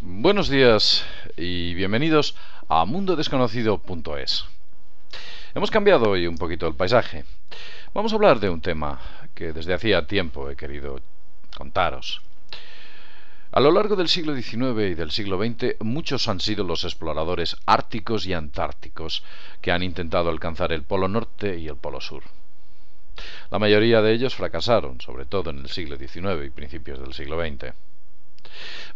Buenos días y bienvenidos a mundodesconocido.es. Hemos cambiado hoy un poquito el paisaje. Vamos a hablar de un tema que desde hacía tiempo he querido contaros. A lo largo del siglo XIX y del siglo XX, muchos han sido los exploradores árticos y antárticos que han intentado alcanzar el Polo Norte y el Polo Sur. La mayoría de ellos fracasaron, sobre todo en el siglo XIX y principios del siglo XX.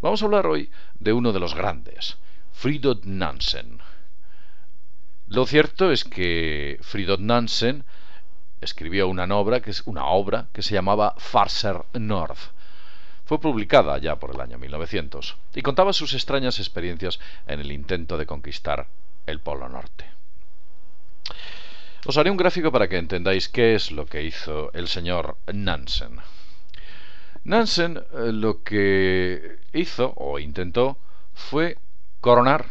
Vamos a hablar hoy de uno de los grandes, Fridtjof Nansen. Lo cierto es que Fridtjof Nansen escribió una obra que se llamaba Farser North. Fue publicada ya por el año 1900 y contaba sus extrañas experiencias en el intento de conquistar el Polo Norte. Os haré un gráfico para que entendáis qué es lo que hizo el señor Nansen. Nansen lo que hizo o intentó fue coronar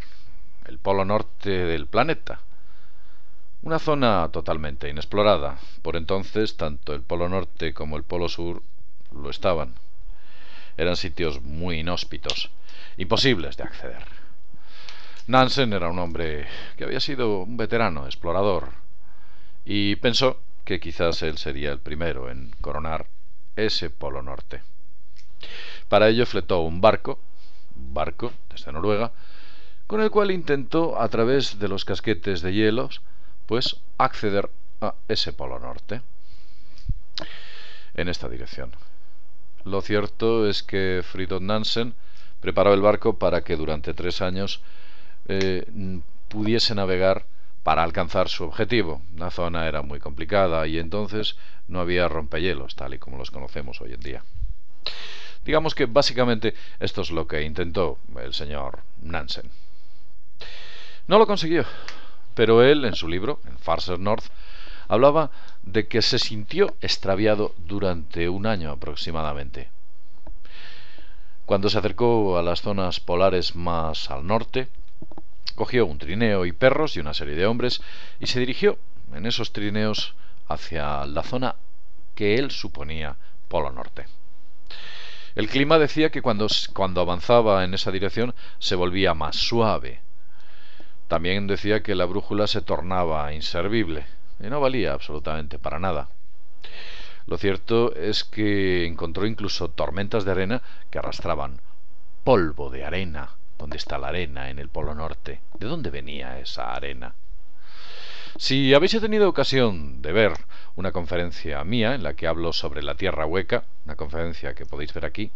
el polo norte del planeta, una zona totalmente inexplorada. Por entonces tanto el polo norte como el polo sur lo estaban. Eran sitios muy inhóspitos, imposibles de acceder. Nansen era un hombre que había sido un veterano explorador y pensó que quizás él sería el primero en coronar ese polo norte. Para ello fletó un barco desde Noruega, con el cual intentó a través de los casquetes de hielos pues acceder a ese polo norte en esta dirección. Lo cierto es que Fridtjof Nansen preparó el barco para que durante 3 años pudiese navegar para alcanzar su objetivo. La zona era muy complicada y entonces no había rompehielos tal y como los conocemos hoy en día. Digamos que básicamente esto es lo que intentó el señor Nansen. No lo consiguió, pero él en su libro, en Farser North, hablaba de que se sintió extraviado durante 1 año aproximadamente. Cuando se acercó a las zonas polares más al norte, cogió un trineo y perros y una serie de hombres y se dirigió en esos trineos hacia la zona que él suponía Polo Norte. El clima decía que cuando avanzaba en esa dirección se volvía más suave. También decía que la brújula se tornaba inservible y no valía absolutamente para nada. Lo cierto es que encontró incluso tormentas de arena que arrastraban polvo de arena. ¿Dónde está la arena en el Polo Norte? ¿De dónde venía esa arena? Si habéis tenido ocasión de ver una conferencia mía en la que hablo sobre la Tierra hueca, una conferencia que podéis ver aquí,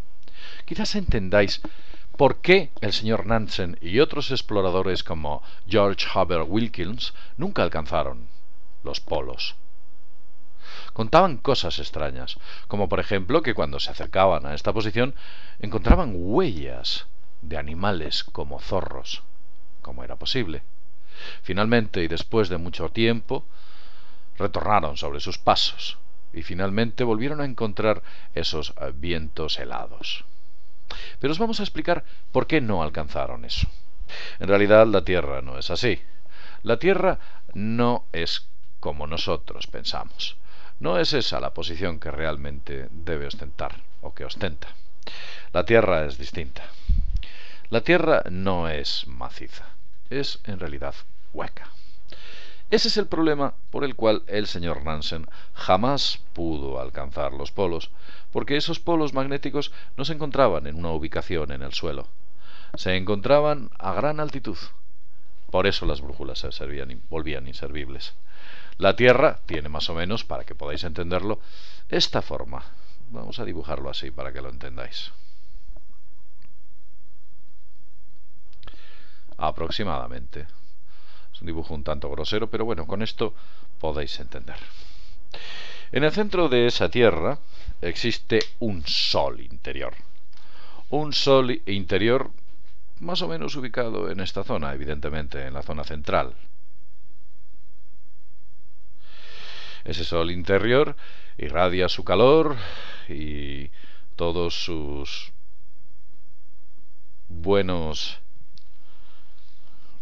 quizás entendáis por qué el señor Nansen y otros exploradores como George Huber Wilkins nunca alcanzaron los polos. Contaban cosas extrañas, como por ejemplo que cuando se acercaban a esta posición encontraban huellas de animales como zorros. ¿Cómo era posible? Finalmente, y después de mucho tiempo, retornaron sobre sus pasos y finalmente volvieron a encontrar esos vientos helados. Pero os vamos a explicar por qué no alcanzaron eso. En realidad la Tierra no es así. La Tierra no es como nosotros pensamos. No es esa la posición que realmente debe ostentar o que ostenta. La Tierra es distinta. La Tierra no es maciza, es en realidad hueca. Ese es el problema por el cual el señor Nansen jamás pudo alcanzar los polos, porque esos polos magnéticos no se encontraban en una ubicación en el suelo, se encontraban a gran altitud. Por eso las brújulas volvían inservibles. La Tierra tiene más o menos, para que podáis entenderlo, esta forma. Vamos a dibujarlo así para que lo entendáis. Aproximadamente. Es un dibujo un tanto grosero, pero bueno, con esto podéis entender. En el centro de esa Tierra existe un Sol interior. Un Sol interior más o menos ubicado en esta zona, evidentemente en la zona central. Ese Sol interior irradia su calor y todos sus buenos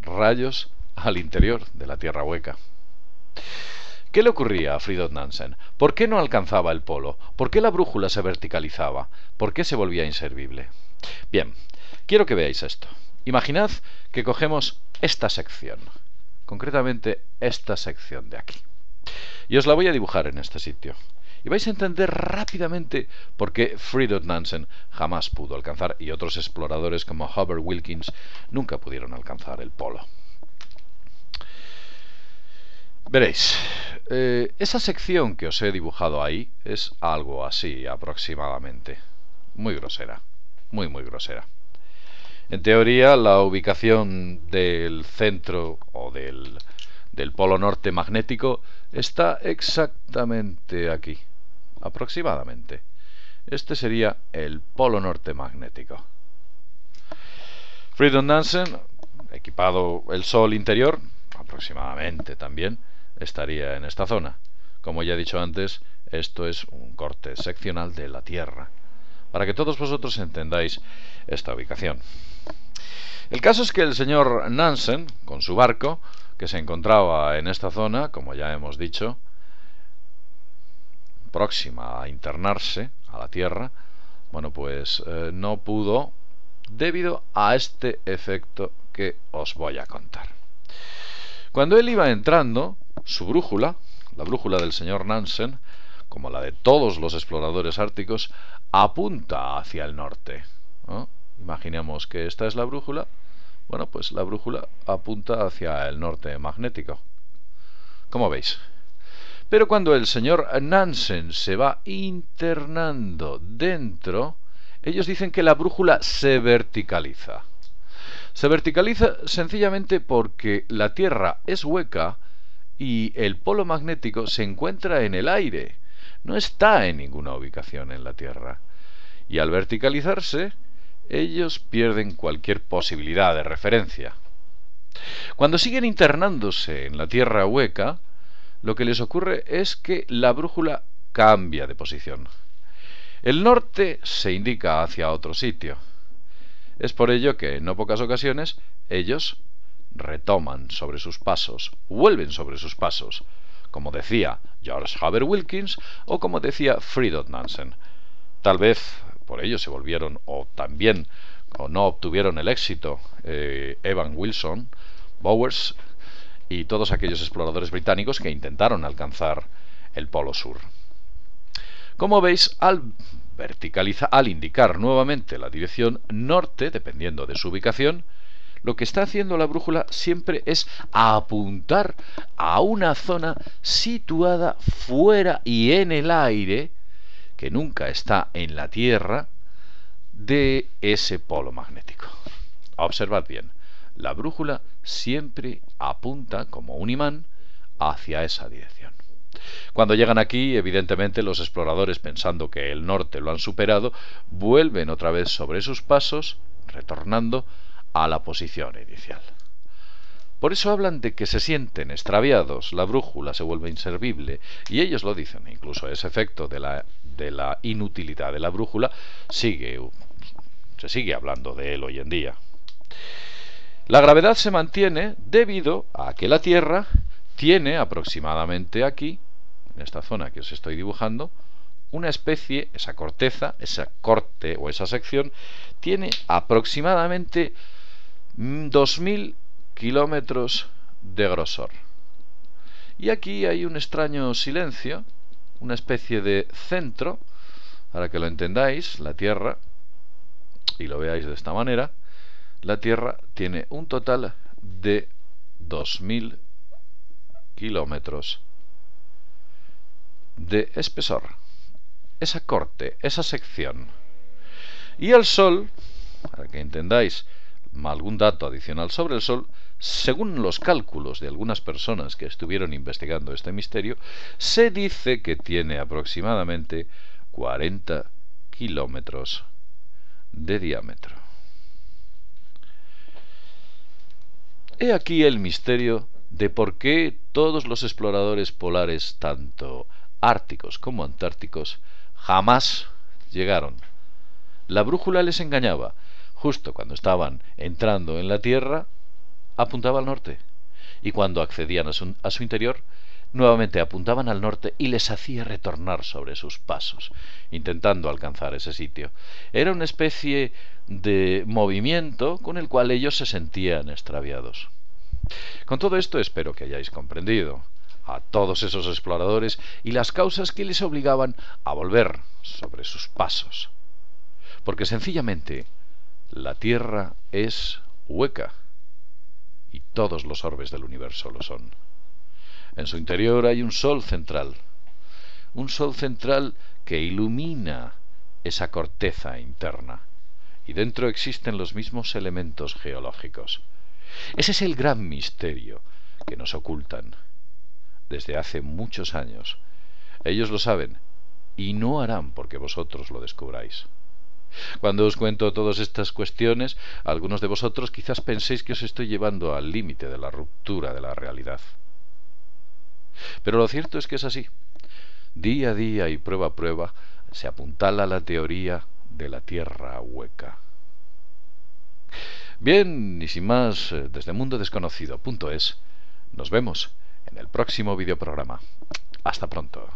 rayos al interior de la Tierra hueca. ¿Qué le ocurría a Fridtjof Nansen? ¿Por qué no alcanzaba el polo? ¿Por qué la brújula se verticalizaba? ¿Por qué se volvía inservible? Bien, Quiero que veáis esto. Imaginad que cogemos esta sección, concretamente esta sección de aquí, y os la voy a dibujar en este sitio. Y vais a entender rápidamente por qué Fridtjof Nansen jamás pudo alcanzar, y otros exploradores como Hubert Wilkins nunca pudieron alcanzar el polo. Veréis, esa sección que os he dibujado ahí es algo así aproximadamente. Muy grosera, muy grosera. En teoría, la ubicación del centro o del polo norte magnético está exactamente aquí, aproximadamente. Este sería el polo norte magnético. Fridtjof Nansen, equipado el Sol interior, aproximadamente también, estaría en esta zona. Como ya he dicho antes, esto es un corte seccional de la Tierra, para que todos vosotros entendáis esta ubicación. El caso es que el señor Nansen, con su barco, que se encontraba en esta zona, como ya hemos dicho, próxima a internarse a la Tierra, bueno, pues no pudo, debido a este efecto que os voy a contar. Cuando él iba entrando, su brújula, la brújula del señor Nansen, como la de todos los exploradores árticos, apunta hacia el norte, ¿no? Imaginemos que esta es la brújula. Bueno, pues la brújula apunta hacia el norte magnético, como veis. Pero cuando el señor Nansen se va internando dentro, ellos dicen que la brújula se verticaliza. Se verticaliza sencillamente porque la Tierra es hueca y el polo magnético se encuentra en el aire, no está en ninguna ubicación en la Tierra. Y al verticalizarse, ellos pierden cualquier posibilidad de referencia. Cuando siguen internándose en la Tierra hueca, lo que les ocurre es que la brújula cambia de posición. El norte se indica hacia otro sitio. Es por ello que en no pocas ocasiones ellos retoman sobre sus pasos, vuelven sobre sus pasos, como decía George Hubert Wilkins o como decía Fridtjof Nansen. Tal vez por ello se volvieron, o no obtuvieron el éxito Evan Wilson, Bowers y todos aquellos exploradores británicos que intentaron alcanzar el polo sur. Como veis, al indicar nuevamente la dirección norte, dependiendo de su ubicación, lo que está haciendo la brújula siempre es apuntar a una zona situada fuera y en el aire, que nunca está en la Tierra, de ese polo magnético. Observad bien, la brújula siempre apunta como un imán hacia esa dirección. Cuando llegan aquí, evidentemente los exploradores, pensando que el norte lo han superado, vuelven otra vez sobre sus pasos, retornando a la posición inicial. Por eso hablan de que se sienten extraviados, la brújula se vuelve inservible, y ellos lo dicen. Incluso ese efecto de la inutilidad de la brújula se sigue hablando de él hoy en día. La gravedad se mantiene debido a que la Tierra tiene aproximadamente aquí, en esta zona que os estoy dibujando, una especie, esa corteza, esa corte o esa sección, tiene aproximadamente 2000 kilómetros de grosor. Y aquí hay un extraño silencio, una especie de centro, para que lo entendáis. La Tierra, y lo veáis de esta manera, la Tierra tiene un total de 2000 kilómetros de espesor, esa corte, esa sección. Y el Sol, para que entendáis algún dato adicional sobre el Sol, según los cálculos de algunas personas que estuvieron investigando este misterio, se dice que tiene aproximadamente 40 kilómetros de diámetro. He aquí el misterio de por qué todos los exploradores polares, tanto árticos como antárticos, jamás llegaron. La brújula les engañaba. Justo cuando estaban entrando en la Tierra, apuntaba al norte, y cuando accedían a su interior, nuevamente apuntaban al norte y les hacía retornar sobre sus pasos, intentando alcanzar ese sitio. Era una especie de movimiento con el cual ellos se sentían extraviados. Con todo esto espero que hayáis comprendido a todos esos exploradores y las causas que les obligaban a volver sobre sus pasos. Porque sencillamente la Tierra es hueca y todos los orbes del universo lo son. En su interior hay un sol central que ilumina esa corteza interna, y dentro existen los mismos elementos geológicos. Ese es el gran misterio que nos ocultan desde hace muchos años. Ellos lo saben y no harán porque vosotros lo descubráis. Cuando os cuento todas estas cuestiones, algunos de vosotros quizás penséis que os estoy llevando al límite de la ruptura de la realidad. Pero lo cierto es que es así. Día a día y prueba a prueba se apuntala la teoría de la Tierra hueca. Bien, y sin más, desde mundodesconocido.es, nos vemos en el próximo videoprograma. Hasta pronto.